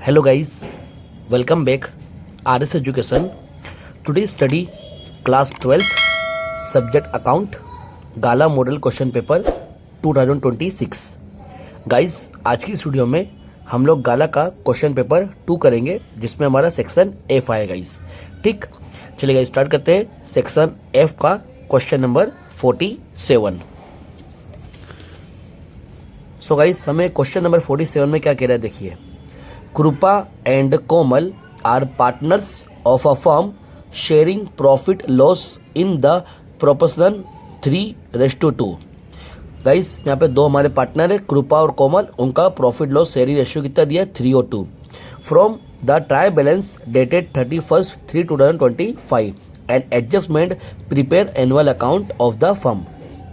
Hello guys, welcome back. RS Education. Today study class 12th subject account गाला model question paper 2026. Guys आज की studio में हम लोग गाला का क्वेश्चन पेपर 2 करेंगे जिसमें हमारा सेक्शन F आएगा गाइस. ठीक, चलिए गाइस स्टार्ट करते हैं सेक्शन F का क्वेश्चन नंबर 47. सो गाइस हमें क्वेश्चन नंबर 47 में क्या कह रहा है देखिए. Kripa and Komal are partners of a firm sharing profit loss in the proportion 3:2. Guys यहाँ पे दो हमारे पार्टनर है कृपा और कोमल, उनका प्रॉफिट लॉस शेयरिंग रेशियो कितना दिया है 3:2. From the trial balance dated 31/3/2025 and adjustment prepare annual account of the firm.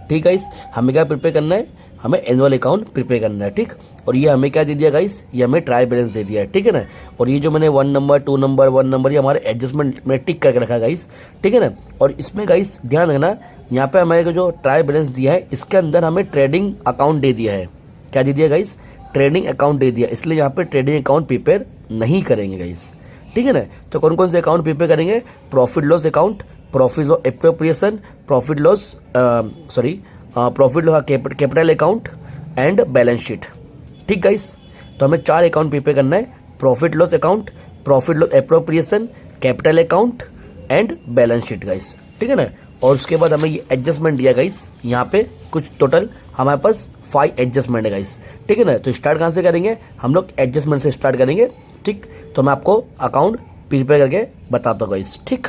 ठीक गाइस, हमें क्या प्रिपेयर करना है, हमें एनुअल अकाउंट प्रिपेयर करना है. ठीक, और ये हमें क्या दे दिया गाइस, ये हमें ट्रायल बैलेंस दे दिया है. ठीक है ना, और ये जो मैंने 1 नंबर 2 नंबर 1 नंबर ये हमारे एडजस्टमेंट में टिक करके रखा गाइस. ठीक है ना, और इसमें गाइस ध्यान रखना यहाँ पे हमारे को जो ट्रायल बैलेंस दिया है इसके अंदर हमें ट्रेडिंग अकाउंट दे दिया है. क्या दे दिया गाइस, ट्रेडिंग अकाउंट दे दिया, इसलिए यहाँ पे ट्रेडिंग अकाउंट प्रिपेयर नहीं करेंगे गाइस. ठीक है ना, तो कौन कौन से अकाउंट प्रिपेयर करेंगे, profit loss account, profit loss appropriation, profit loss profit loss capital account and balance sheet. ठीक गाइस, तो हमें 4 अकाउंट प्रिपेयर करना है, profit loss account, profit loss appropriation, capital account and balance sheet guys. ठीक है ना, और उसके बाद हमें ये एडजस्टमेंट दिया गाइस, यहाँ पे कुछ टोटल हमारे पास 5 एडजस्टमेंट है गाइस. ठीक है ना, तो स्टार्ट कहाँ से करेंगे, हम लोग एडजस्टमेंट से स्टार्ट करेंगे. ठीक, तो मैं आपको अकाउंट प्रिपेयर करके बताता हूँ गाइस. ठीक,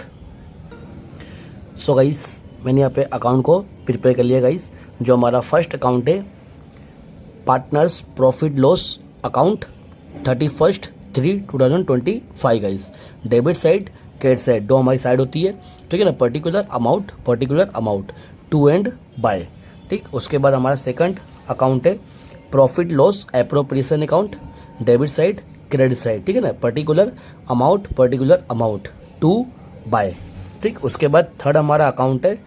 सो गाइस मैंने यहाँ पे अकाउंट को प्रिपेयर कर लिया गाइस. जो हमारा फर्स्ट अकाउंट है partners profit loss account 31/3/2025 guys. Debit side credit side दो हमारी साइड होती है. ठीक है ना, particular amount to and by. ठीक, उसके बाद हमारा सेकंड अकाउंट है profit loss appropriation account, debit side credit side. ठीक है ना, पर्टिकुलर अमाउंट टू बाय. ठीक, उसके बाद थर्ड हमारा अकाउंट है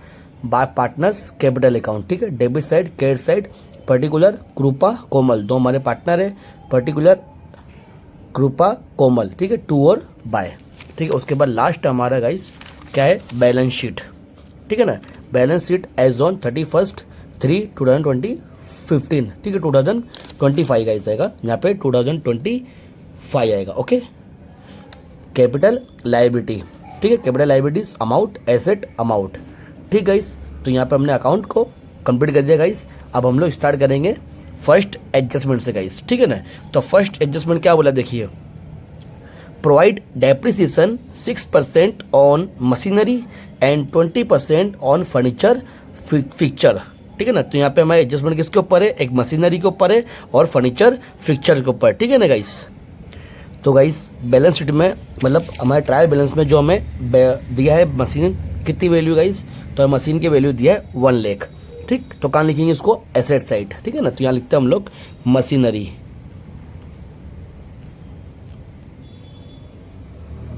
बाय पार्टनर्स कैपिटल अकाउंट. ठीक है, debit side credit side particular कृपा कोमल, दो हमारे पार्टनर है, पर्टिकुलर कृपा कोमल. ठीक है, टू और बाय. ठीक है, उसके बाद लास्ट हमारा गाइस क्या है, बैलेंस शीट. ठीक है ना, बैलेंस शीट एज ऑन 31/3/2015. ठीक है, 2025 गाइस आएगा, यहाँ पे 2025 आएगा. Okay, capital liability. ठीक है, capital liabilities amount asset amount. ठीक गाइस, तो यहाँ पे हमने अकाउंट को कंप्लीट कर दिया गाइस. अब हम लोग स्टार्ट करेंगे फर्स्ट एडजस्टमेंट से गाइस. ठीक है ना, तो फर्स्ट एडजस्टमेंट क्या बोला देखिए, provide depreciation 6% on machinery and 20% on furniture fixture. ठीक है ना, तो यहाँ पे हमारे एडजस्टमेंट किसके ऊपर है, एक मशीनरी के ऊपर है और फर्नीचर फिक्चर के ऊपर. ठीक है ना गाइस, तो गाइस बैलेंस शीट में मतलब हमारे ट्रायल बैलेंस में जो हमें दिया है मशीन कितनी वैल्यू गाइस, तो मशीन की वैल्यू दिया है 1 लाख. ठीक, तो कहाँ लिखेंगे इसको, एसेट साइड. ठीक है ना, तो यहाँ लिखते हैं हम लोग मशीनरी.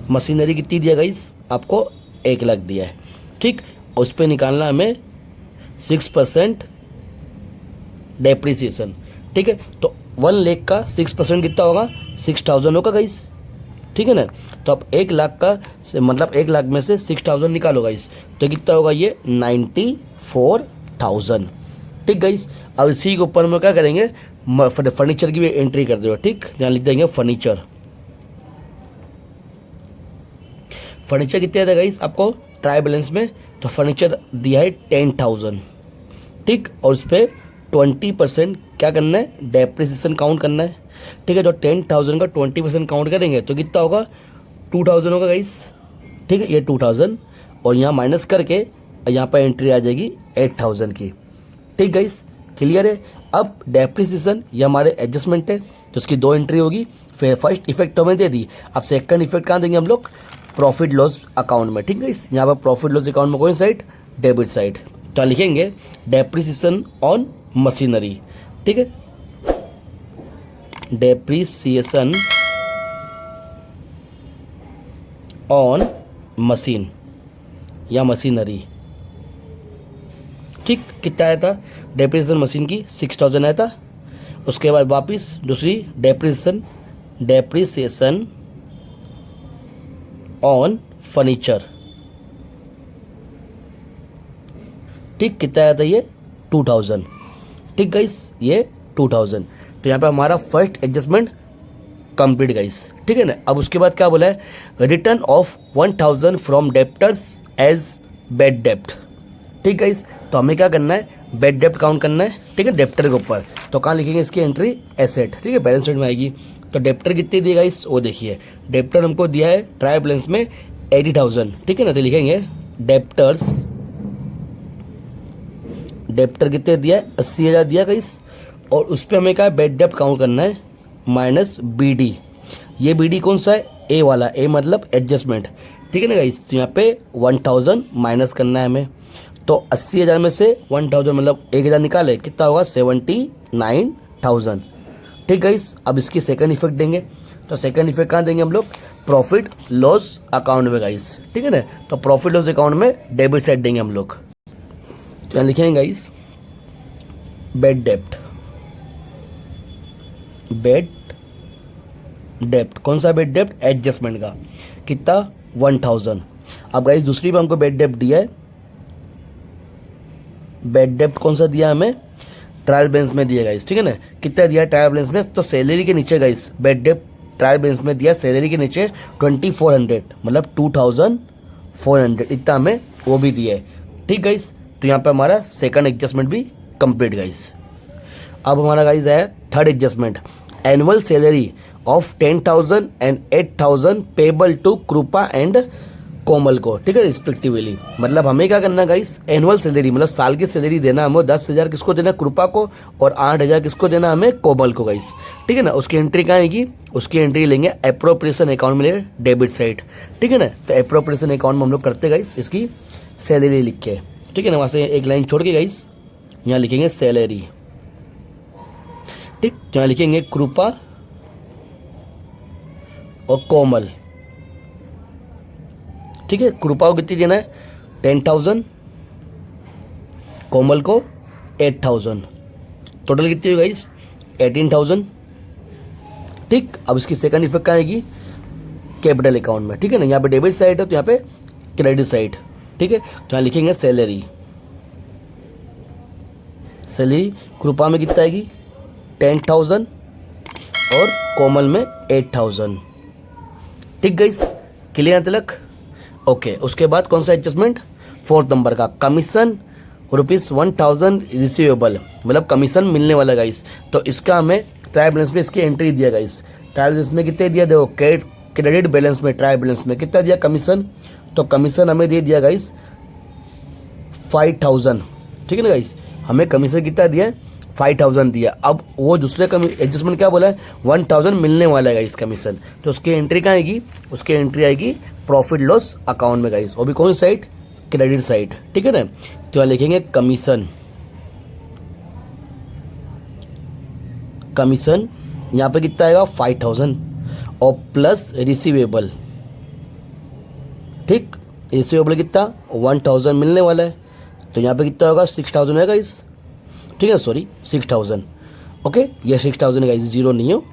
मशीनरी कितनी दिया गाइस, आपको 1 लाख दिया है. ठीक, उस पर निकालना हमें 6% डेप्रिसिएशन. ठीक है, तो 1 लाख का 6% कितना होगा, 6000 होगा गाइस. ठीक है ना, तो अब 1 लाख का मतलब 1 लाख में से 6000 निकालो गाइस, तो कितना होगा ये 94,000. ठीक गाइस, अब इसी के ऊपर में क्या करेंगे, फर्नीचर की भी एंट्री कर दो. ठीक, यहाँ लिख देंगे फर्नीचर. फर्नीचर कितने आता है गाइस आपको ट्रायल बैलेंस में, तो फर्नीचर दिया है 10,000. ठीक, और उस पर 20% क्या करना है, डेप्रिसिएशन काउंट करना है. ठीक है, जो 10,000 का 20% काउंट करेंगे तो कितना होगा 2,000 होगा गाइस. ठीक है, ये 2,000 और यहाँ माइनस करके यहाँ पर एंट्री आ जाएगी 8,000 की. ठीक गाइस, क्लियर है. अब डेप्रिसिएशन ये हमारे एडजस्टमेंट है तो उसकी 2 एंट्री होगी. फिर फर्स्ट इफेक्ट हमें दे दी, अब सेकंड इफेक्ट कहाँ देंगे हम लोग, प्रॉफिट लॉस अकाउंट में. ठीक है, यहाँ पर प्रॉफिट लॉस अकाउंट में कौन साइड, डेबिट साइड. तो लिखेंगे डेप्रिसिएशन ऑन मशीनरी. ठीक है, डेप्रिसिएशन ऑन मशीन या मशीनरी. ठीक, कितना आया था डेप्रिसिएशन मशीन की 6000 आया था. उसके बाद वापस दूसरी डेप्रिसिएशन डेप्रिसिएशन ऑन फर्नीचर, ठीक, कितना आया था ये 2000, ठीक गाइस, ये 2000। तो यहाँ पे हमारा फर्स्ट एडजस्टमेंट कंप्लीट गाइस, ठीक है ना। अब उसके बाद क्या बोला है, return of 1000 from debtors as bad डेप्ट, ठीक गाइस। तो हमें क्या करना है, बैड डेप्ट काउंट करना है, ठीक है, डेप्टर के ऊपर। तो कहाँ लिखेंगे इसकी एंट्री, एसेट, ठीक है, बैलेंस शीट में आएगी। तो डेप्टर कितनी दी गाइस, वो देखिए, डेप्टर हमको दिया है ट्रायल बैलेंस में 80,000, ठीक है ना। तो लिखेंगे डेप्टर्स, डेप्टर कितने दिया है, 80,000 दिया गाइस। और उस पर हमें क्या है, बैड डेप्ट काउंट करना है माइनस BD। ये BD कौन सा है, ए वाला, ए मतलब एडजस्टमेंट, ठीक है ना गाइस। तो यहाँ पे 1000 माइनस करना है हमें। तो 80,000 में से 1000 मतलब 1000 निकाले, कितना होगा 79,000, ठीक गाइस। अब इसकी सेकंड इफेक्ट देंगे। तो सेकंड इफेक्ट कहाँ देंगे हम लोग, प्रॉफिट लॉस अकाउंट में गाइस, ठीक है ना। तो प्रॉफिट लॉस अकाउंट में डेबिट साइड देंगे हम लोग। तो यहाँ लिखेंगे गाइस बैड डेप्ट, बैड डेप्ट, कौन सा बैड डेप्ट, एडजस्टमेंट का, कितना 1000। अब गाइस दूसरी भी हमको बैड डेप्ट दिया है, बैड डेप्ट कौन सा दिया हमें, ट्रायल बैलेंस में दिया गाइस, ठीक है ना। कितना दिया ट्रायल बैलेंस में, तो सैलरी के नीचे गाइस बैड डेप्ट ट्रायल बैलेंस में दिया, सैलरी के नीचे 2400 मतलब 2400, इतना हमें वो भी दिया है, ठीक गाइस। तो यहाँ पे हमारा सेकंड एडजस्टमेंट भी कंप्लीट गाइस। अब हमारा गाइस है third adjustment, annual salary of 10,000 and 8,000 payable to Kripa and Komal को, ठीक है, रिस्पेक्टिवली। मतलब हमें क्या करना गाइस, एनुअल सैलरी मतलब साल की सैलरी देना हमें, 10,000 किसको देना, कृपा को, और 8,000 किसको देना हमें, कोमल को गाइस, ठीक है ना। उसकी एंट्री कहाँ आएगी, उसकी एंट्री लेंगे अप्रोप्रिएशन अकाउंट में, ले डेबिट साइड, ठीक है ना। तो अप्रोप्रिएशन अकाउंट में हम लोग करते गाइस इसकी सैलरी लिख के, ठीक है ना, वहाँ से एक लाइन छोड़ के गाइस यहाँ लिखेंगे सैलरी, ठीक। तो यहाँ लिखेंगे कृपा और कोमल, ठीक है। कृपा को कितनी देना है 10,000, कोमल को 8,000, टोटल कितनी होगी गाइस 18,000, ठीक। अब इसकी सेकंड इफेक्ट कहाँ आएगी, कैपिटल अकाउंट में, ठीक है ना। यहाँ पे डेबिट साइड है तो यहाँ पे क्रेडिट साइड, ठीक है। तो यहाँ लिखेंगे सैलरी, सैलरी कृपा में कितना आएगी 10,000 और कोमल में 8,000, ठीक गाइस, क्लियर तलक, ओके। उसके बाद कौन सा एडजस्टमेंट, फोर्थ नंबर का, कमीशन ₹1000 रिसीवेबल मतलब कमीशन मिलने वाला गाइस। तो इसका हमें ट्रायल बैलेंस में इसकी एंट्री दिया गाइस, ट्रायल बैलेंस में कितने दिया, देखो क्रेडिट बैलेंस में, ट्रायल बैलेंस में कितना दिया कमीशन, तो कमीशन हमें दे दिया गाइस 5,000, ठीक है ना गाइस। हमें कमीशन कितना दिया है 5,000 दिया। अब वो दूसरे एडजस्टमेंट क्या बोला है 1,000 मिलने वाला है गाइस कमीशन। तो उसकी एंट्री कहाँ आएगी, उसकी एंट्री आएगी प्रॉफिट लॉस अकाउंट में गाइस, वो भी कौन साइड, क्रेडिट साइड, ठीक है ना। तो यहाँ लिखेंगे कमीशन, कमीशन यहाँ पे कितना आएगा 5,000 और प्लस रिसीवेबल, ठीक, रिसीवेबल कितना 1,000 मिलने वाला है। तो यहाँ पे कितना होगा 6,000 है गाइस, ठीक है, सॉरी 6,000, ओके। ये 6,000 गाइस, जीरो नहीं हो,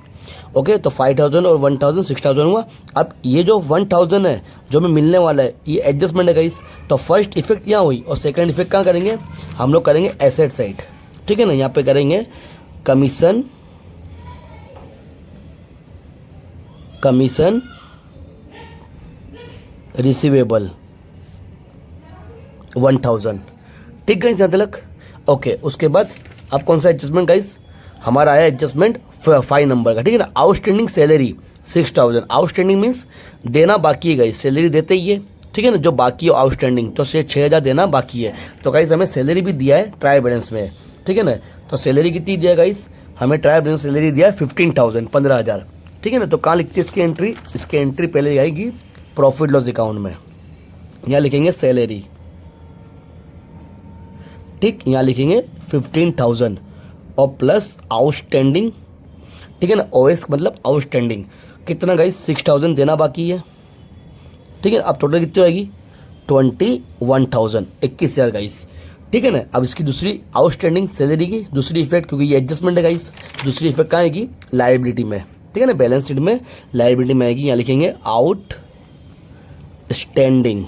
ओके। तो 5,000 और 1,000 6,000 हुआ। अब ये जो 1,000 है जो हमें मिलने वाला है ये एडजस्टमेंट है गाइस। तो फर्स्ट इफेक्ट यहाँ हुई और सेकंड इफेक्ट कहाँ करेंगे हम लोग, करेंगे एसेट साइड, ठीक है ना। यहाँ पे करेंगे कमीशन, कमीशन रिसीवेबल 1,000, ठीक गाइस यहाँ तक, ओके। उसके बाद अब कौन सा एडजस्टमेंट गाइस, हमारा आया एडजस्टमेंट 5 नंबर का, ठीक है ना। आउटस्टैंडिंग सैलरी 6,000, आउटस्टैंडिंग मीन्स देना बाकी है गाइस, सैलरी देते ही है, ठीक है ना, जो बाकी है आउटस्टैंडिंग, तो 6,000 देना बाकी है। तो गाइस हमें सैलरी भी दिया है ट्रायल बैलेंस में, ठीक है ना। तो सैलरी कितनी दिया गाइस, हमें ट्रायल बैलेंस सैलरी दिया 15,000 15,000, ठीक है ना। तो कहाँ लिखती है इसकी एंट्री, इसकी एंट्री पहले आएगी प्रॉफिट लॉस अकाउंट में, यहाँ लिखेंगे सैलरी, ठीक, यहाँ लिखेंगे 15,000 और प्लस आउटस्टैंडिंग, ठीक है ना। ओएस मतलब आउटस्टैंडिंग कितना गाइस 6,000 देना बाकी है, ठीक है। अब टोटल कितनी आएगी 21,000, 21,000 गाइस, ठीक है ना। अब इसकी दूसरी आउटस्टैंडिंग सैलरी की दूसरी इफेक्ट, क्योंकि ये एडजस्टमेंट है गाइस, दूसरी इफेक्ट कहाँ आएगी लायबिलिटी में, ठीक ठीक है ना। बैलेंस शीट में लायबिलिटी में आएगी, यहाँ लिखेंगे आउट स्टैंडिंग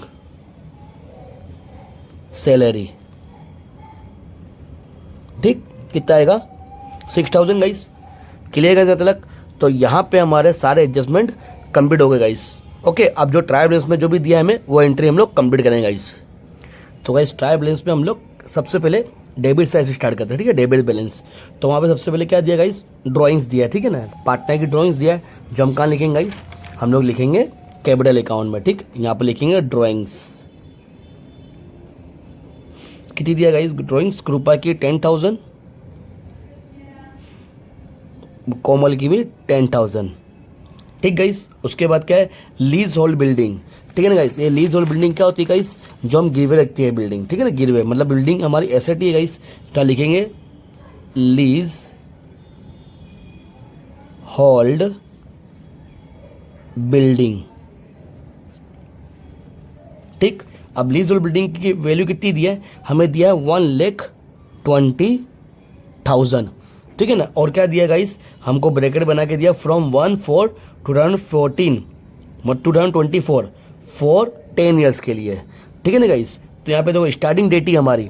सैलरी। ठीक, कितना आएगा 6000 गाइस। क्लियर है तक। तो यहाँ पे हमारे सारे एडजस्टमेंट कंप्लीट हो गए गाइस। ओके, अब जो ट्रायल बैलेंस में जो भी दिया है हमें वो एंट्री हम लोग कंप्लीट करेंगे गाइस। तो गाइस ट्रायल बैलेंस में हम लोग सबसे पहले डेबिट साइड से स्टार्ट करते हैं, ठीक है। डेबिट बैलेंस, तो वहाँ पे सबसे पहले क्या दिया गाइस, ड्राइंग्स दिया है, ठीक है ना। पार्टनर की ड्राइंग्स दिया है, जो हम कहाँ लिखेंगे गाइस, हम लोग लिखेंगे कैपिटल अकाउंट में। ठीक, यहाँ पे लिखेंगे ड्राइंग्स। कितनी दिया गाइस ड्राइंग्स, कृपा की 10,000, कोमल की भी 10,000। ठीक गाइस, उसके बाद क्या है, लीज होल्ड बिल्डिंग, ठीक है ना गाइस। ये लीज होल्ड बिल्डिंग क्या होती है गाइस, जो हम गिरवे रखती है बिल्डिंग, ठीक है ना। गिरवे मतलब बिल्डिंग हमारी एसेट ही है गाइस, तो लिखेंगे लीज होल्ड बिल्डिंग। ठीक, अब लीज होल्ड बिल्डिंग की वैल्यू कितनी दिया है, हमें दिया है 1,20,000, ठीक है ना। और क्या दिया गाइस, हमको ब्रैकेट बना के दिया फ्रॉम 1/4/2014 2024 फॉर 10 ईयर्स के लिए, ठीक है ना गाइस। तो यहाँ पे देखो स्टार्टिंग डेट ही हमारी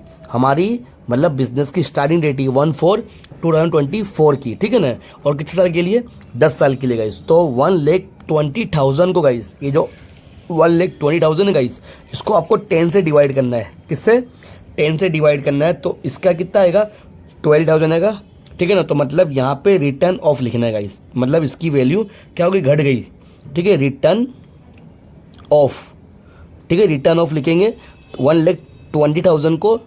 मतलब बिजनेस की स्टार्टिंग डेट ही 1/4/2024 की, ठीक है ना। और कितने साल के लिए, 10 साल के लिए गाइस। तो 1,20,000 को गाइस, ये जो 1,20,000 है गाइस, इसको आपको 10 से डिवाइड करना है। किससे, 10 से डिवाइड करना है, तो इसका कितना आएगा 12,000 आएगा, ठीक है ना। तो मतलब यहाँ पे रिटर्न ऑफ लिखना है गाइस, मतलब इसकी वैल्यू क्या होगी, घट गई, ठीक है, रिटर्न ऑफ, ठीक है। रिटर्न ऑफ लिखेंगे, 1,20,000 को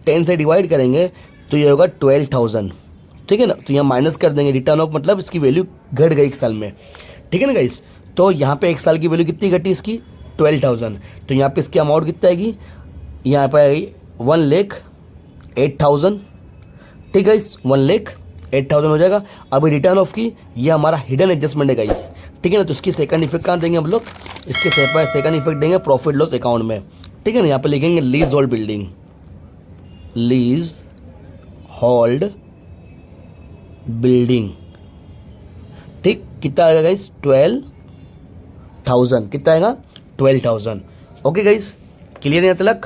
10 से डिवाइड करेंगे तो ये होगा 12,000, ठीक है ना। तो यहाँ माइनस कर देंगे, रिटर्न ऑफ मतलब इसकी वैल्यू घट गई एक साल में, ठीक है ना गाइस। तो यहाँ पे एक साल की वैल्यू कितनी घटी इसकी, 12,000। तो यहाँ पे इसकी अमाउंट कितना आएगी, यहाँ पे आएगी 1,08,000, ठीक है गाइस, 1,08,000 हो जाएगा। अभी रिटर्न ऑफ की ये हमारा हिडन एडजस्टमेंट है गाइस, ठीक है ना। तो इसकी सेकंड इफेक्ट कहाँ देंगे हम लोग, इसके सेकंड इफेक्ट देंगे प्रॉफिट लॉस अकाउंट में, ठीक है ना। यहाँ पे लिखेंगे lease hold building, lease hold building, ठीक। कितना आएगा गाइस, 12,000, कितना आएगा 12,000। ओके गाइस, क्लियर है तक।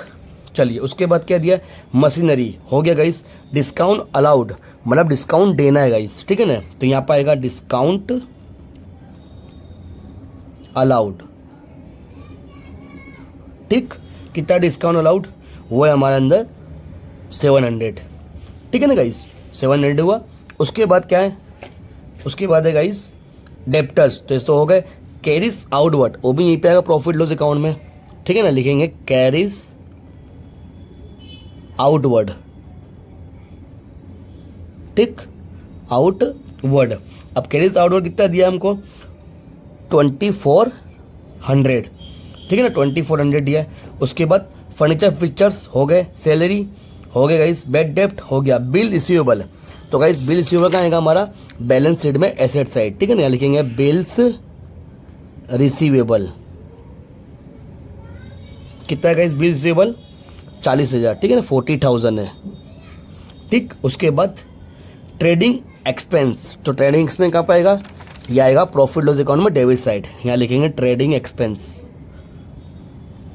चलिए उसके बाद क्या दिया, मशीनरी हो गया गाइस। डिस्काउंट अलाउड मतलब डिस्काउंट देना है गाइस, ठीक है ना। तो यहाँ पर आएगा डिस्काउंट अलाउड, ठीक। कितना डिस्काउंट अलाउड, वो है हमारे अंदर 700, ठीक है ना गाइस, 700 हुआ। उसके बाद क्या है, उसके बाद है गाइस डेप्टर्स, तो इस तो हो गए। कैरीज आउटवर्ड, वो भी यहीं पे आएगा प्रॉफिट लॉस अकाउंट में, ठीक है ना। लिखेंगे कैरीज आउटवर्ड, ठीक, आउटवर्ड। अब कैरीज आउटवर्ड कितना दिया हमको, 2,400, ठीक है ना, 2,400 दिया है। उसके बाद फर्नीचर फिक्चर्स हो गए, सैलरी हो गए गाइस, बेड डेप्ट हो गया, बिल रिसीवेबल। तो गाइस बिल रिसीवेबल का आएगा हमारा बैलेंस शीट में एसेट साइड, ठीक है ना। यहाँ लिखेंगे बिल्स रिसीवेबल, कितना है गाइस बिल रिसीवेबल, 40,000, ठीक है ना, 40,000 है, ठीक। उसके बाद ट्रेडिंग एक्सपेंस, तो ट्रेडिंग एक्सपेंस कहाँ पाएगा, यह आएगा प्रॉफिट लॉस अकाउंट में डेबिट साइड। यहाँ लिखेंगे ट्रेडिंग एक्सपेंस,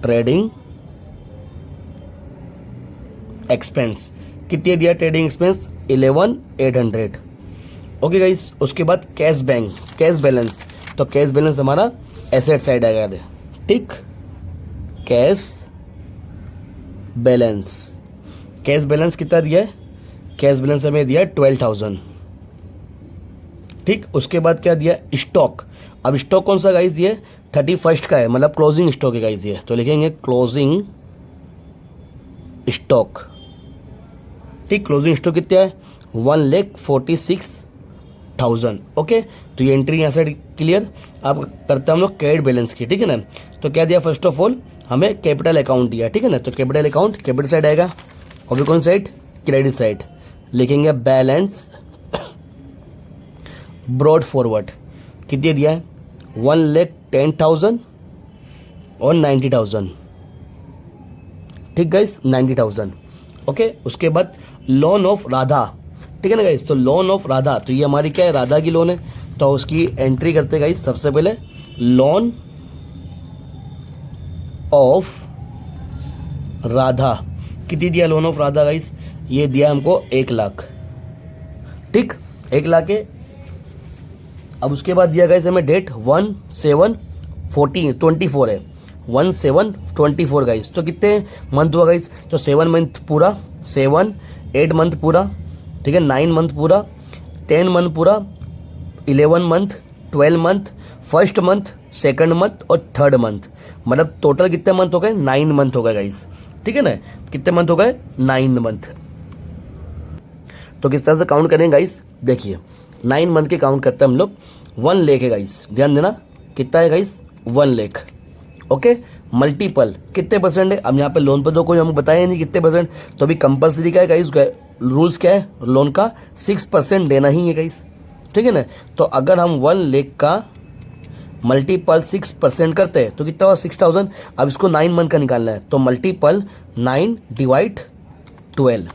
ट्रेडिंग एक्सपेंस कितने दिया ट्रेडिंग एक्सपेंस, 11,800। ओके गाइस, उसके बाद कैश बैंक, कैश बैलेंस, तो कैश बैलेंस हमारा एसेट साइड आएगा, ठीक। कैश बैलेंस, कैश बैलेंस कितना दिया है, कैश बैलेंस हमें दिया है 12,000, ठीक। उसके बाद क्या दिया, स्टॉक। अब स्टॉक कौन सा गाइस दिया है, 31 का है, मतलब क्लोजिंग स्टॉक है गाइस ये, तो लिखेंगे क्लोजिंग स्टॉक, ठीक। क्लोजिंग स्टॉक कितना है, 1,46,000। ओके, तो ये एंट्री यहाँ से क्लियर। अब करते हैं हम लोग क्रेडिट बैलेंस की, ठीक है ना। तो क्या दिया, फर्स्ट ऑफ ऑल हमें कैपिटल अकाउंट दिया, ठीक है ना। तो कैपिटल अकाउंट कैपिटल साइड आएगा, और भी कौन साइड, क्रेडिट साइड। लिखेंगे बैलेंस ब्रॉड फॉरवर्ड, कितने दिया है, 1,10,000 और 90,000, ठीक गाइस, 90,000। ओके, उसके बाद लोन ऑफ राधा, ठीक है ना गाइस। तो लोन ऑफ राधा, तो ये हमारी क्या है, राधा की लोन है, तो उसकी एंट्री करते गाइस सबसे पहले लोन ऑफ राधा। कितनी दिया लोन ऑफ राधा गाइस? ये दिया हमको 1 लाख, ठीक, 1 लाख है। अब उसके बाद दिया गाइस हमें डेट 1/7/24 है, 1/7/24 गाइस। तो कितने मंथ हुआ गाइस? तो 7 मंथ पूरा, 7, 8 मंथ पूरा, ठीक है, 9 मंथ पूरा, 10 मंथ पूरा, 11 month, 12 month, first month, second month और थर्ड मंथ। मतलब टोटल कितने मंथ हो गए? 9 मंथ हो गए गाइस, ठीक है ना। कितने मंथ हो गए? 9 मंथ। तो किस तरह से काउंट करेंगे गाइस? देखिए 9 मंथ के काउंट करते हैं हम लोग। 1 लाख है गाइस, ध्यान देना कितना है गाइस? 1 लाख। ओके, मल्टीपल कितने परसेंट है? अब यहाँ पे लोन पर तो कोई हमें बताया नहीं कितने परसेंट, तो अभी कंपलसरी क्या है गाइस? रूल्स क्या है लोन का? 6% देना ही है गाइस, ठीक है ना। तो अगर हम 1 लाख का मल्टीपल 6% करते हैं तो कितना हुआ? 6000। अब इसको 9 मंथ का निकालना है, तो मल्टीपल 9 डिवाइड 12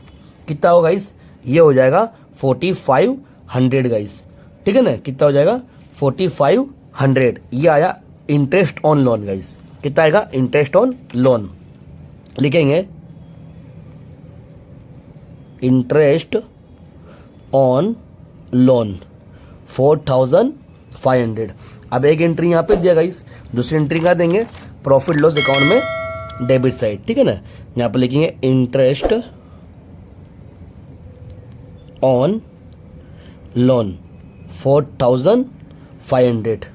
कितना होगा गाइस? ये हो जाएगा 4500 गाइस, ठीक है ना। कितना हो जाएगा? 4500। ये आया इंटरेस्ट ऑन लोन गाइस। कितना आएगा? Interest on loan. लिखेंगे इंटरेस्ट ऑन लोन 4500। अब एक एंट्री यहाँ पे दिया गाइस, दूसरी एंट्री क्या देंगे? प्रॉफिट लॉस अकाउंट में डेबिट साइड, ठीक है ना। यहाँ पे लिखेंगे इंटरेस्ट ऑन लोन 4500,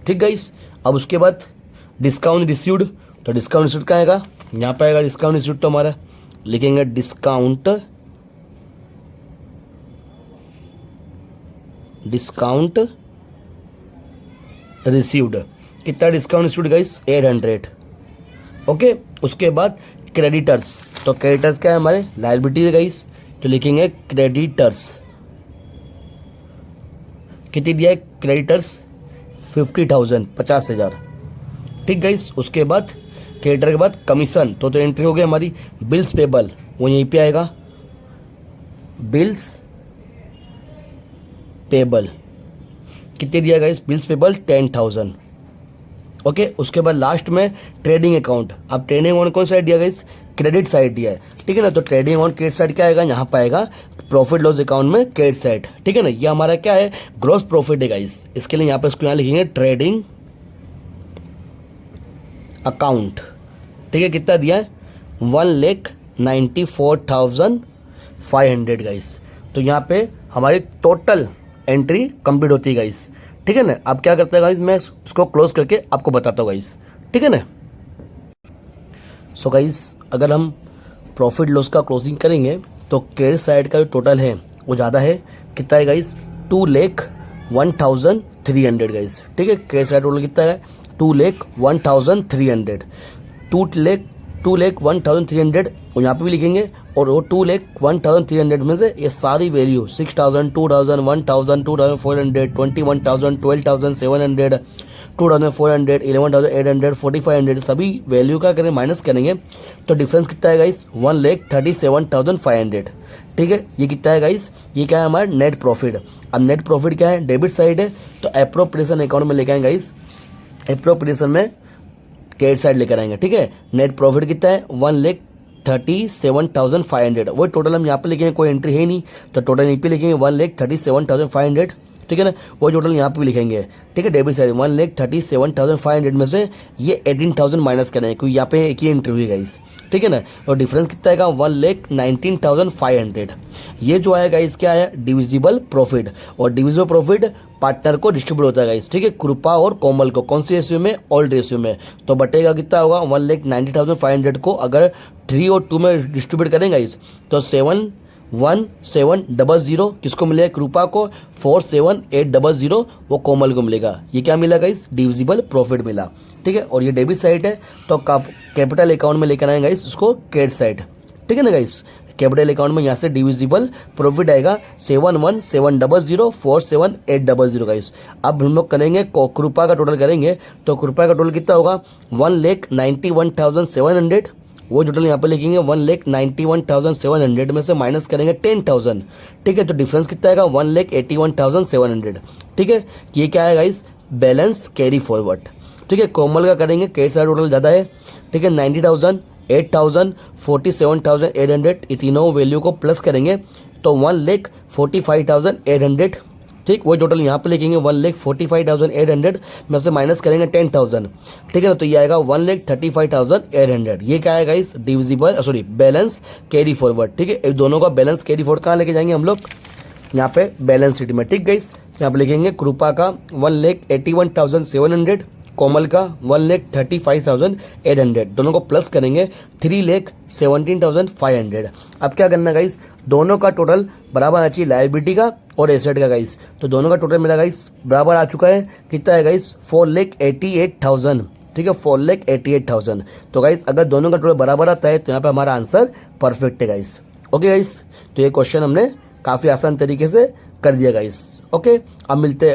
ठीक गाइस। अब उसके बाद डिस्काउंट रिसीव्ड, तो डिस्काउंट रिसीव्ड क्या आएगा? यहाँ पे आएगा डिस्काउंट रिसीव्ड, तो हमारा लिखेंगे डिस्काउंट रिसीव्ड। कितना डिस्काउंट रिसीव्ड गाइस? 800। ओके, उसके बाद क्रेडिटर्स, तो क्रेडिटर्स क्या है? हमारे लायबिलिटी है गाइस, तो लिखेंगे क्रेडिटर्स। कितनी दिया है क्रेडिटर्स? 50,000, 50,000, ठीक गाइस। उसके बाद क्रेडिटर के बाद कमीशन, तो एंट्री हो गई हमारी बिल्स पेबल, वो यहीं पे आएगा बिल्स पेबल। कितने दिया गाइस? Bills payable 10,000। ओके, उसके बाद लास्ट में ट्रेडिंग अकाउंट। अब ट्रेडिंग अकाउंट कौन साइड दिया गाइस? क्रेडिट साइड दिया है, ठीक है ना। तो ट्रेडिंग अकाउंट क्रेडिट साइड क्या आएगा? यहाँ पर आएगा प्रॉफिट लॉस अकाउंट में क्रेडिट साइड, ठीक है ना। ये हमारा क्या है? ग्रॉस प्रॉफिट है गाइस। इसके लिए यहाँ पे इसको यहाँ लिखेंगे ट्रेडिंग अकाउंट, ठीक है। कितना दिया है? 1,94,500 गाइस। तो यहाँ पे हमारी टोटल एंट्री कंप्लीट होती है गाइस, ठीक है ना। अब क्या करते हैं गाइस? मैं इसको क्लोज करके आपको बताता हूँ गाइस, ठीक है ना। सो गाइस, अगर हम प्रॉफिट लॉस का क्लोजिंग करेंगे तो क्रेडिट साइड का जो टोटल है वो ज़्यादा है। कितना है गाइस? 2,01,300 गाइस, ठीक है। क्रेडिट साइड टोटल कितना है? 2,01,300, 2,01,300 और यहाँ पे भी लिखेंगे। और वो 2,01,300 में से ये सारी वैल्यू 6,000, 2,000, 1,000, 2,400, 21,000, 12,700, 2,400, 11,800, 4,500 सभी वैल्यू का करें माइनस करेंगे तो डिफरेंस कितना है गाइस? 1,37,500, ठीक है। ये कितना है गाइस? ये क्या है? हमारा नेट प्रॉफिट। अब नेट प्रॉफिट क्या है? डेबिट साइड है, तो एप्रोप्रिएशन अकाउंट में लेके आएंगे गाइस। एप्रोप्रिएशन में क्रेडिट साइड लेकर आएंगे, ठीक है। नेट प्रॉफिट कितना है? 1,37,500। वो टोटल हम यहाँ पे लिखेंगे, कोई एंट्री है नहीं, तो टोटल यहीं पे लिखेंगे 1,37,500, ठीक है ना। वो टोटल यहाँ पे भी लिखेंगे, ठीक है। डेबिट साइड 1,37,500 में से ये 18,000 माइनस करेंगे क्योंकि यहाँ पे एक ही एंट्री हुई गाइस, ठीक है ना। और डिफरेंस कितना आएगा? 1,19,500। ये जो आएगा इसके आया डिविजिबल प्रॉफिट, और डिविजिबल प्रॉफिट पार्टनर को डिस्ट्रीब्यूट होता है गाइस, ठीक है। कृपा और कोमल को कौन सी रेशियो में? ओल्ड रेशियो में। तो बटेगा कितना होगा? 1,90,500 को अगर 3 और 2 में डिस्ट्रीब्यूट करेंगे गाइस तो 7,17,00 किसको मिलेगा? कृपा को। 4,7,800 वो कोमल को मिलेगा। ये क्या मिला गाइस? डिविजिबल प्रॉफिट मिला, ठीक है। और ये डेबिट साइड है तो कैपिटल अकाउंट में लेकर आएंगे गाइस उसको क्रेडिट साइड, ठीक है ना गाइस। कैपिटल अकाउंट में यहाँ से डिविजिबल प्रॉफिट आएगा 7,17,00, 4,7,800 गाइस। अब हम लोग करेंगे कृपा का टोटल करेंगे तो कृपा का टोटल कितना होगा? 1,91,700, वो टोटल यहाँ पे लिखेंगे 1,91,700 में से माइनस करेंगे 10,000, ठीक है। तो डिफरेंस कितना आएगा 1,81,700, ठीक है। ये क्या है गाइस, बैलेंस कैरी फॉरवर्ड, ठीक है। कोमल का करेंगे, क्रेडिट साइड टोटल ज़्यादा है, ठीक है। 90,000, 8,000, 47,800, ये तीनों वैल्यू को प्लस करेंगे तो 1,45,800, ठीक। वो टोटल यहाँ पे लिखेंगे 1,45,800 में से माइनस करेंगे 10,000, ठीक है ना। तो ये आएगा 1,35,800। ये क्या आएगा इस डिविजिबल बैलेंस कैरी फॉरवर्ड, ठीक है। इन दोनों का बैलेंस कैरी फॉरवर्ड कहाँ लेके जाएंगे हम लोग, यहाँ पे बैलेंस शीट में, ठीक गाइस। यहाँ पे लिखेंगे कृपा का 1,81,700, कोमल का 1,35,800, दोनों को प्लस करेंगे 3,17,500। अब क्या करना गाइस, दोनों का टोटल बराबर आना चाहिए लायबिलिटी का और एसेट का गाइस। तो दोनों का टोटल मेरा गाइस बराबर आ चुका है, कितना है गाइस 4,88,000, ठीक है 4,88,000। तो गाइस अगर दोनों का टोटल बराबर आता है तो यहाँ पे हमारा आंसर परफेक्ट है गाइस। ओके गाइस, तो ये क्वेश्चन हमने काफ़ी आसान तरीके से कर दिया गाइस। ओके, अब मिलते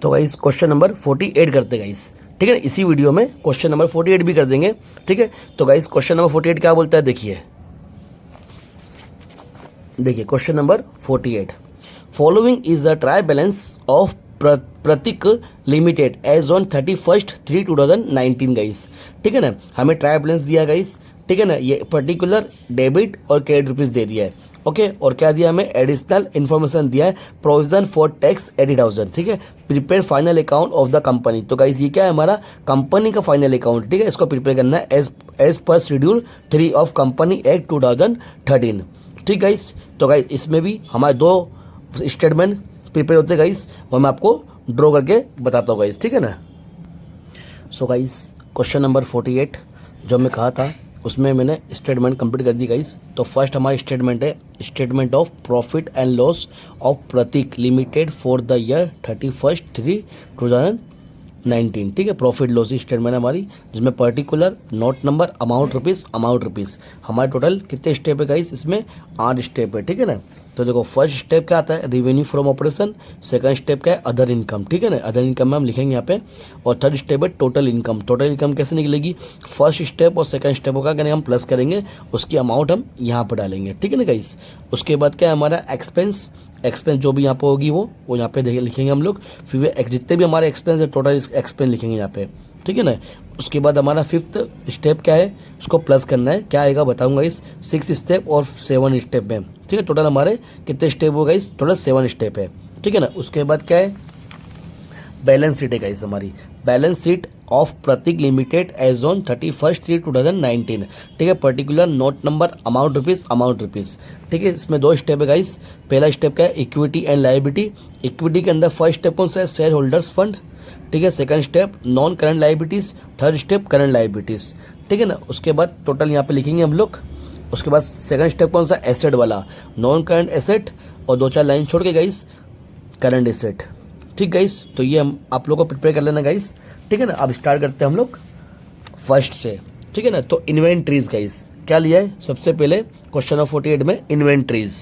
तो गाइस क्वेश्चन नंबर 48 करते गाइस, ठीक है। इसी वीडियो में क्वेश्चन नंबर 48 भी कर देंगे, ठीक है। तो गाइस क्वेश्चन नंबर 48 क्या बोलता है, देखिए question number 48, following is the trial balance of Prateek limited as on 31/3/2019 guys, ठीक है ना। हमें ट्राई बैलेंस दिया गाइस, ठीक है ना। ये पर्टिकुलर डेबिट और क्रेडिट रुपीज दे दिया है, ओके। और क्या दिया हमें, एडिशनल इन्फॉर्मेशन दिया है, प्रोविजन फॉर टैक्स 80,000, ठीक है। Prepare final account of the company, तो गाइस ये क्या है, हमारा कंपनी का फाइनल अकाउंट, ठीक है। इसको प्रिपेयर करना है as per schedule 3 of company act 2013, ठीक गाइस। तो गाइस इसमें भी हमारे 2 स्टेटमेंट प्रिपेयर होते हैं गाइस, वो मैं आपको ड्रॉ करके बताता हूँ गाइस, ठीक है ना। सो गाइस क्वेश्चन नंबर 48 जो मैं कहा था उसमें मैंने स्टेटमेंट कंप्लीट कर दी गाइस। तो फर्स्ट हमारी स्टेटमेंट है, statement of profit and loss of Prateek limited for the year 31/3/2019, ठीक है। प्रॉफिट लॉस स्टेटमेंट हमारी, जिसमें particular note number amount rupees हमारे टोटल कितने स्टेप है गाइस, इसमें 8 स्टेप है, ठीक है ना। तो देखो फर्स्ट स्टेप क्या आता है, revenue from operation, second step क्या है, अदर इनकम, ठीक है ना। अदर इनकम में हम लिखेंगे यहाँ पे, और थर्ड स्टेप है टोटल इनकम। टोटल इनकम कैसे निकलेगी, फर्स्ट स्टेप और सेकंड स्टेप को क्या करेंगे हम प्लस करेंगे, उसकी अमाउंट हम यहाँ पर डालेंगे, ठीक है ना गाइस। उसके बाद क्या है हमारा एक्सपेंस जो भी यहाँ पे होगी वो यहाँ पे लिखेंगे हम लोग। फिर जितने भी हमारे एक्सपेंस है टोटल एक्सपेंस लिखेंगे यहाँ पे, ठीक है ना। उसके बाद हमारा फिफ्थ स्टेप क्या है, उसको प्लस करना है, क्या आएगा बताऊंगा इस 6 स्टेप और 7 स्टेप में, ठीक है। टोटल हमारे कितने स्टेप हो गए, टोटल 7 स्टेप है, ठीक है ना। उसके बाद क्या है, बैलेंस शीट है गाइस हमारी, balance sheet of Prateek limited as on 31/3/2019, ठीक है। Particular note number amount rupees, ठीक है। इसमें 2 स्टेप है गाइस। पहला स्टेप क्या है, इक्विटी एंड लायबिलिटी। इक्विटी के अंदर फर्स्ट स्टेप कौन सा है, शेयर होल्डर्स फंड, ठीक है। Second step non current liabilities, third step current liabilities, ठीक है ना। उसके बाद टोटल यहाँ पे लिखेंगे हम लोग। उसके बाद सेकंड स्टेप कौन सा, एसेट वाला, नॉन करंट एसेट, और 2-4 लाइन छोड़ के गाइस करंट एसेट, ठीक गाइस। तो ये हम आप लोगों को प्रिपेयर कर लेना गाइस, ठीक है ना। अब स्टार्ट करते हैं हम लोग फर्स्ट से, ठीक है ना। तो इन्वेंट्रीज गाइस क्या लिया है, सबसे पहले क्वेश्चन नंबर 48 में इन्वेंट्रीज।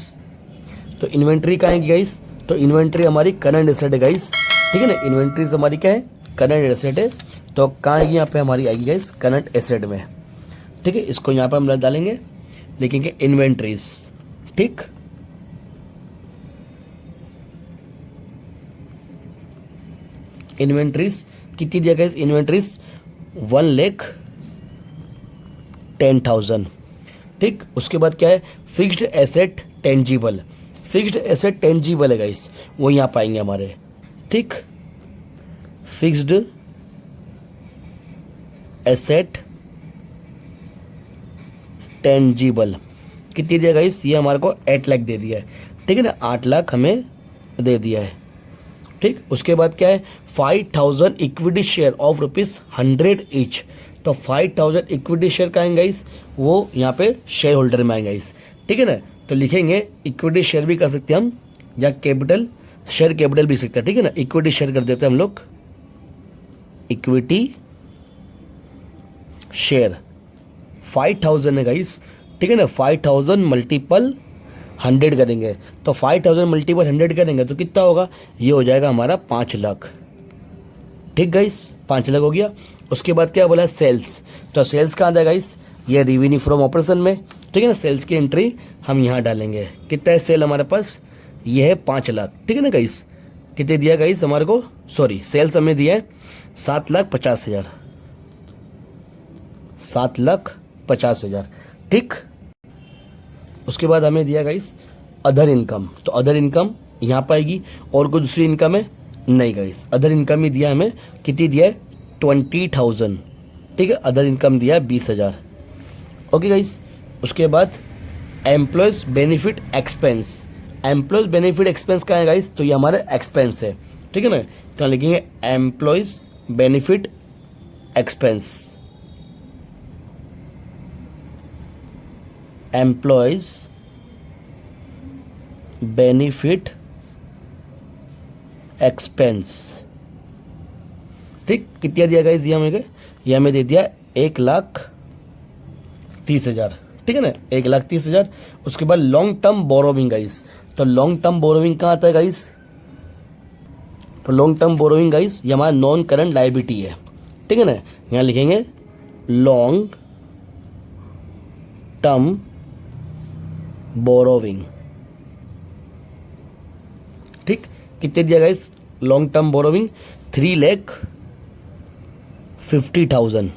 तो इन्वेंट्री कहाँ है गाइस, तो इन्वेंट्री हमारी करंट एसेट है गाइस, ठीक है ना। इन्वेंट्रीज हमारी क्या है, करंट एसेट है। तो कहाँ आएगी, यहाँ पे हमारी आएगी गाइस करंट एसेट में, ठीक है। इसको यहाँ पे हम डालेंगे, लिखेंगे इन्वेंट्रीज, ठीक। इन्वेंट्रीज कितनी दिया गाइस, इन्वेंट्रीज 1,10,000, ठीक। उसके बाद क्या है, fixed asset tangible, fixed asset tangible है गाइस, वो यहाँ पाएंगे हमारे, ठीक। फिक्स्ड एसेट टेंजिबल कितनी दिया गाइस, ये हमारे को 8 लाख दे दिया है, ठीक है ना। 8 लाख हमें दे दिया है, ठीक। उसके बाद क्या है, 5,000 इक्विटी शेयर ऑफ ₹100 ईच। तो 5,000 इक्विटी शेयर का आएंगे गाइस, वो यहाँ पे शेयर होल्डर में आएंगे गाइस, ठीक है ना। तो लिखेंगे इक्विटी शेयर भी कर सकते हैं हम, या कैपिटल शेयर कैपिटल भी सकते हैं, ठीक है ना। इक्विटी शेयर कर देते हैं हम लोग, इक्विटी शेयर 5,000 है गाइस, ठीक है ना। 5,000 मल्टीपल 100 करेंगे, तो 5,000 मल्टीपल 100 करेंगे तो कितना होगा, ये हो जाएगा हमारा 5 लाख, ठीक गाइस 5 लाख हो गया। उसके बाद क्या बोला सेल्स, तो सेल्स कहाँ था गाइस, ये रेवेन्यू फ्रॉम ऑपरेशन में, ठीक है ना। सेल्स की एंट्री हम यहाँ डालेंगे, कितना है सेल हमारे पास, ये है 5 लाख, ठीक है ना गाइस। कितने दिया गाइस हमारे को, सॉरी सेल्स हमें दिया है 7,50,000, 7,50,000, ठीक। उसके बाद हमें दिया गाइस अदर इनकम, तो अदर इनकम यहाँ पर आएगी, और कोई दूसरी इनकम है नहीं गाइस, अदर इनकम ही दिया हमें, कितनी दिया है 20,000, ठीक है। अदर इनकम दिया है 20,000, ओके गाइस। उसके बाद employees benefit expense, employees benefit expense का है गाइस, तो ये हमारा एक्सपेंस है, ठीक है ना। तो लिखेंगे employees benefit expense, employees benefit expense, ठीक। कितना दिया गाइस, ये हमें दे दिया 1,30,000, ठीक है ना, 1,30,000। उसके बाद लॉन्ग टर्म बोरोविंग गाइस, तो लॉन्ग टर्म बोरोविंग कहाँ आता है गाइस, तो लॉन्ग टर्म बोरोविंग गाइस ये हमारा नॉन करंट लायबिलिटी है, ठीक है ना। यहाँ लिखेंगे लॉन्ग टर्म बोरोविंग, ठीक। कितने दिया guys long term borrowing, 3,50,000,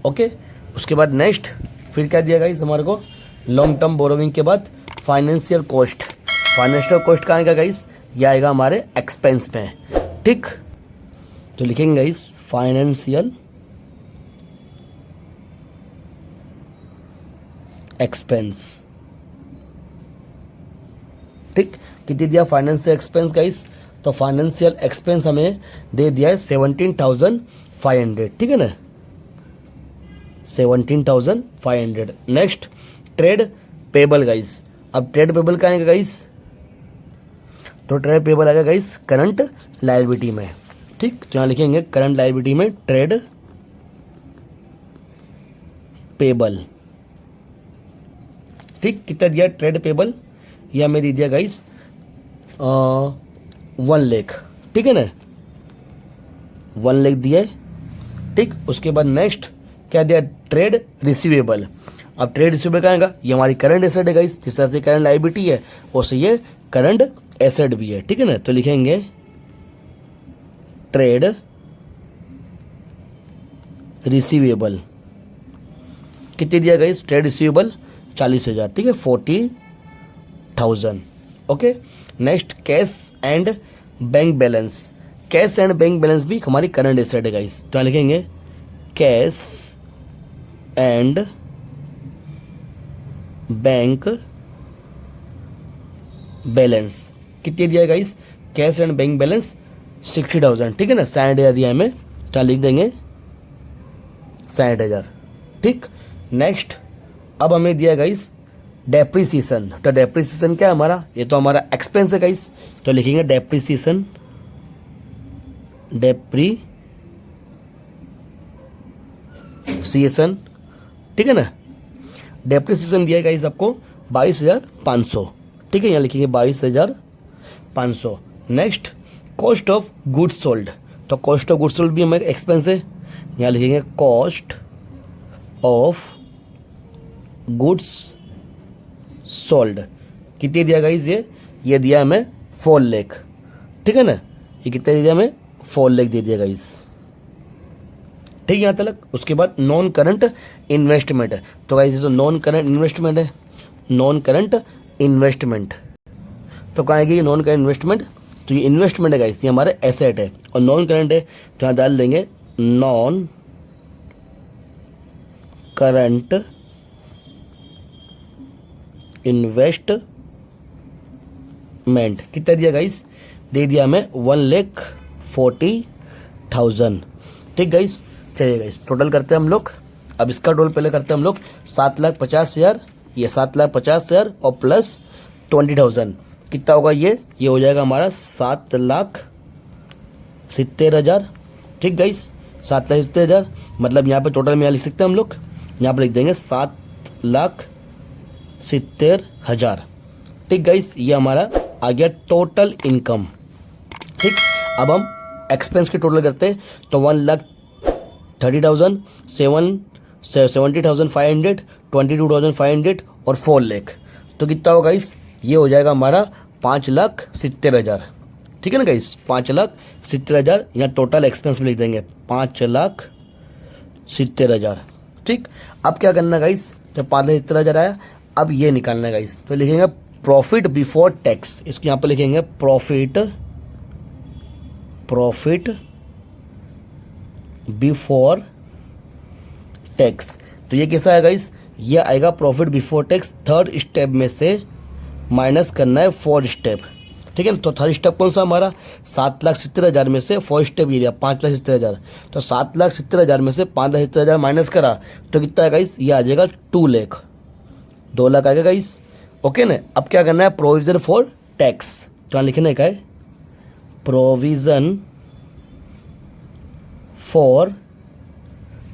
okay. उसके बाद नेक्स्ट फिर क्या दिया गाइस हमारे को, लॉन्ग टर्म बोरोविंग के बाद फाइनेंशियल कॉस्ट, फाइनेंशियल कॉस्ट कहाँ आएगा गाइस, ये आएगा हमारे एक्सपेंस में, ठीक। तो लिखेंगे गाइस फाइनेंशियल एक्सपेंस, ठीक। कितनी दिया फाइनेंशियल एक्सपेंस गाइस, तो फाइनेंशियल एक्सपेंस हमें दे दिया है 17,500, ठीक है ना, 17,500। नेक्स्ट ट्रेड पेबल गाइस, अब ट्रेड पेबल का आएगा गाइस, तो ट्रेड पेबल आएगा गाइस करंट लायबिलिटी में, ठीक। तो यहाँ लिखेंगे करंट लायबिलिटी में ट्रेड पेबल, ठीक। कितना दिया ट्रेड पेबल, यह हमें दे दिया गाइस 1 लाख, ठीक है ना, 1 लाख दिया है, ठीक। उसके बाद नेक्स्ट क्या दिया ट्रेड रिसीवेबल, अब ट्रेड रिसीवेबल क्या आएगा, ये हमारी करंट एसेट है गाइस, जिस तरह से करंट लायबिलिटी है वैसे ये करंट एसेट भी है, ठीक है ना। तो लिखेंगे ट्रेड रिसीवेबल, कितने दिया गाइस ट्रेड रिसीवेबल 40,000, ठीक है, 40,000, okay. Next cash and bank balance, cash and bank balance भी हमारी करंट एसेट है गाइस, तो लिखेंगे कैश एंड बैंक बैलेंस, कितने दिया guys, cash and bank balance 60,000, ठीक है ना, 60,000 दिया हमें, तो लिख देंगे 60,000, ठीक। नेक्स्ट अब हमें दिया गाइस डेप्रिसिएशन, तो डेप्रिसिएशन क्या है हमारा, ये तो हमारा एक्सपेंस है गाइस, तो लिखेंगे डेप्रिसिएशन, डेप्रिसिएशन, ठीक है ना। डेप्रिसिएशन दिया गाइस आपको 22,500, ठीक है, यहाँ लिखेंगे 22,500। Next cost of goods sold, तो कॉस्ट ऑफ गुड्स सोल्ड भी हमारे एक्सपेंस है, यहाँ लिखेंगे कॉस्ट ऑफ गुड्स सोल्ड, कितने दिया गाइस, ये दिया हमें 4 लाख, ठीक है ना, ये कितने दिया हमें 4 लाख दे दिया गाइस, ठीक है यहाँ तक। उसके बाद नॉन करंट इन्वेस्टमेंट है, तो गाइस ये तो नॉन करंट इन्वेस्टमेंट है, नॉन करंट इन्वेस्टमेंट, तो कहाँ आएगी ये नॉन करंट इन्वेस्टमेंट, तो ये इन्वेस्टमेंट है गाइस, ये हमारे एसेट है, और नॉन करंट है तो यहाँ डाल देंगे नॉन करंट इन्वेस्टमेंट, कितना दिया गाइस, दे दिया हमें 1,40,000, ठीक गाइस। चलिए गाइस टोटल करते हैं हम लोग, अब इसका टोटल पहले करते हैं हम लोग 7,50,000, ये 7,50,000 और प्लस 20,000 कितना होगा, ये हो जाएगा हमारा 7,70,000, ठीक गाइस, 7,70,000, मतलब यहाँ पे टोटल में यहाँ लिख सकते हैं हम लोग, यहाँ पे लिख देंगे 7,70,000, ठीक गाइस, ये हमारा आ गया टोटल इनकम, ठीक। अब हम एक्सपेंस के टोटल करते हैं, तो 30,000, 70,500, 22,500 और 4 लाख। तो कितना होगा गाइस, ये हो जाएगा हमारा 5,70,000। ठीक है ना गाइस, 5,70,000। यहाँ टोटल एक्सपेंस लिख देंगे 5,70,000। ठीक, अब क्या करना गाइस, तो 5,70,000 आया, अब ये निकालना है गाइस। तो लिखेंगे प्रॉफिट बिफोर टैक्स, इसको यहाँ पर लिखेंगे प्रॉफिट बिफोर टैक्स। तो ये कैसा आएगा गाइस, ये आएगा profit before tax, third step में से माइनस करना है 4 स्टेप। ठीक है ना, तो थर्ड स्टेप कौन सा हमारा, 7,70,000 में से 4 स्टेप ये दिया 5,70,000। तो 7,70,000 में से 5,70,000 माइनस करा तो कितना है गाइस, ये आ जाएगा 2 लाख, 2 लाख आएगा गाइस। ओके ना, अब क्या करना है, प्रोविजन फॉर टैक्स। तो यहाँ लिखना है प्रोविजन फॉर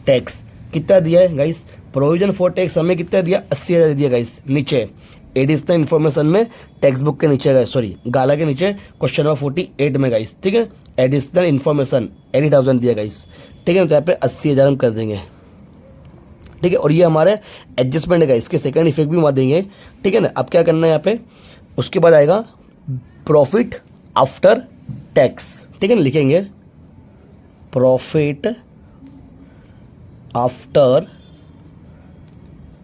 टैक्स कितना दिया है गाइस, प्रोविजन फॉर टैक्स हमें कितना दिया, 80,000 दिया गाइस। नीचे एडिशनल इन्फॉर्मेशन में टेक्स्ट बुक के नीचे गाइस, सॉरी गाला के नीचे क्वेश्चन नंबर 48 में गाइस। ठीक है, एडिशनल इन्फॉर्मेशन 80,000 दिया गाइस। ठीक है, तो यहाँ पे 80,000 हम कर देंगे। ठीक है, और ये हमारे एडजस्टमेंट है गाइस, इसके सेकंड इफेक्ट भी वहाँ देंगे। ठीक है ना, अब क्या करना है यहाँ पे, उसके बाद आएगा प्रॉफिट आफ्टर टैक्स। ठीक है ना, लिखेंगे प्रॉफिट आफ्टर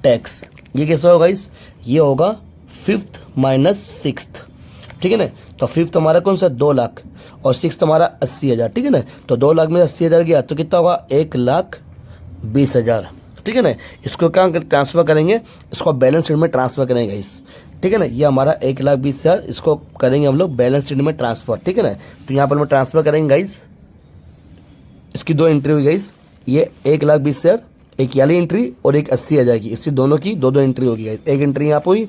टैक्स। ये कैसा होगा गाइस, ये होगा 5th माइनस 6th। ठीक है ना, तो 5th हमारा कौन सा, 2 लाख, और 6th हमारा 80,000। ठीक है ना, तो 2 लाख में 80,000 गया तो कितना होगा, 1,20,000। ठीक है ना, इसको क्या ट्रांसफर करेंगे, इसको बैलेंस शीट में ट्रांसफर करेंगे गाइस। ठीक है ना, ये हमारा 1,20,000, इसको करेंगे हम लोग बैलेंस शीट में ट्रांसफर। ठीक है ना, तो यहाँ पर हम ट्रांसफर करेंगे गाइस, इसकी 2 एंट्री हुई गाइस, ये 1,20,000, एक वाली एंट्री और एक 80,000 की, इसकी दोनों की 2 एंट्री होगी गाइस। एक एंट्री यहाँ पे हुई,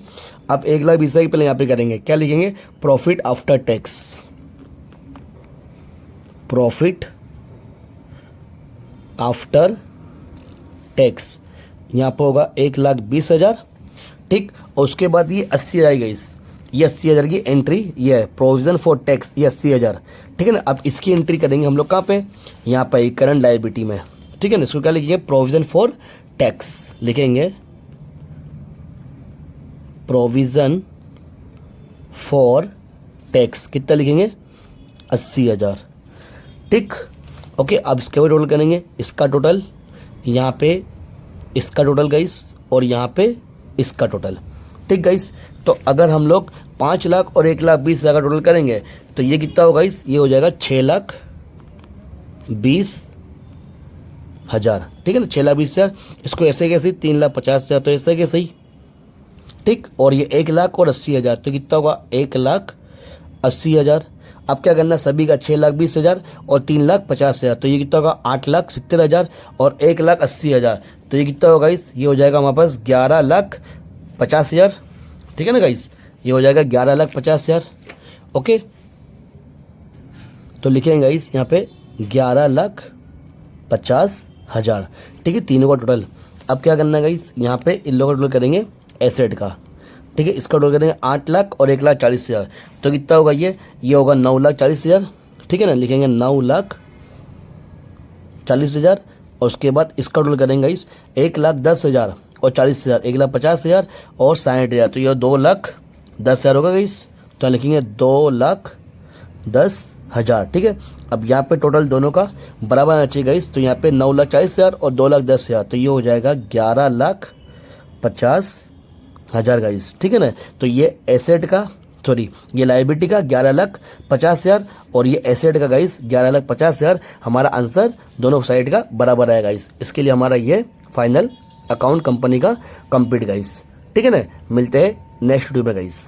अब 1,20,000 की पहले यहाँ पे करेंगे, क्या लिखेंगे, profit after tax, profit after tax. यहाँ पे होगा 1,20,000। ठीक, और उसके बाद ये 80,000 गाइस, ये 80,000 की एंट्री, ये है प्रोविजन फॉर टैक्स, ये 80,000। ठीक है ना, अब इसकी एंट्री करेंगे हम लोग कहाँ पे, यहाँ पे करंट लायबिलिटी में। ठीक है ना, इसको क्या लिखेंगे, प्रोविजन फॉर टैक्स लिखेंगे, प्रोविजन फॉर टैक्स कितना लिखेंगे, 80,000। ठीक, ओके, अब इसके भी टोटल करेंगे, इसका टोटल, यहाँ पे इसका टोटल गाइस, और यहाँ पे इसका टोटल। ठीक गाइस, तो अगर हम लोग 5 लाख और 1,20,000 का टोटल करेंगे तो ये कितना होगा गाइस, ये हो जाएगा 6,20,000। ठीक है ना, 6,20,000, इसको ऐसे कैसे, 3,50,000, तो ऐसे कैसे ही। ठीक, और ये 1 लाख और 80,000, तो कितना होगा, 1,80,000। अब क्या करना, सभी का 6,20,000 और 3,50,000, तो ये कितना होगा, 8,70,000 और 1,80,000, तो ये कितना होगा गाइस, ये हो जाएगा हमारे पास 11,50,000। ठीक है ना गाइस, ये हो जाएगा 11,50,000। ओके, तो लिखेंगे गाइस यहाँ पे 11,50,000। ठीक है, तीनों का टोटल। अब क्या करना है गाइस, यहाँ पे इन लोगों का टोटल करेंगे एसेट का। ठीक है, इसका टोटल करेंगे 8 लाख और 1,40,000, तो कितना होगा, ये होगा 9,40,000। ठीक है ना, लिखेंगे 9,40,000, और उसके बाद इसका टोटल करेंगे गाइस 1,10,000 और 40,000, 1,50,000 और 60,000, तो ये 2,10,000 होगा गाइस। तो लिखेंगे 2,10,000। ठीक है, अब यहाँ पे टोटल दोनों का बराबर आना चाहिए गाइस, तो यहाँ पे 9,40,000 और 2,10,000, तो ये हो जाएगा 11,50,000 गाइस। ठीक है ना, तो ये एसेट का, सॉरी ये लायबिलिटी का 11,50,000 और ये एसेट का गाइस 11,50,000। हमारा आंसर दोनों साइड का बराबर आएगा गाइस। इसके लिए हमारा ये फाइनल अकाउंट कंपनी का कंप्लीट गाइस। ठीक है ना, मिलते हैं नेक्स्ट वीडियो में गाइस।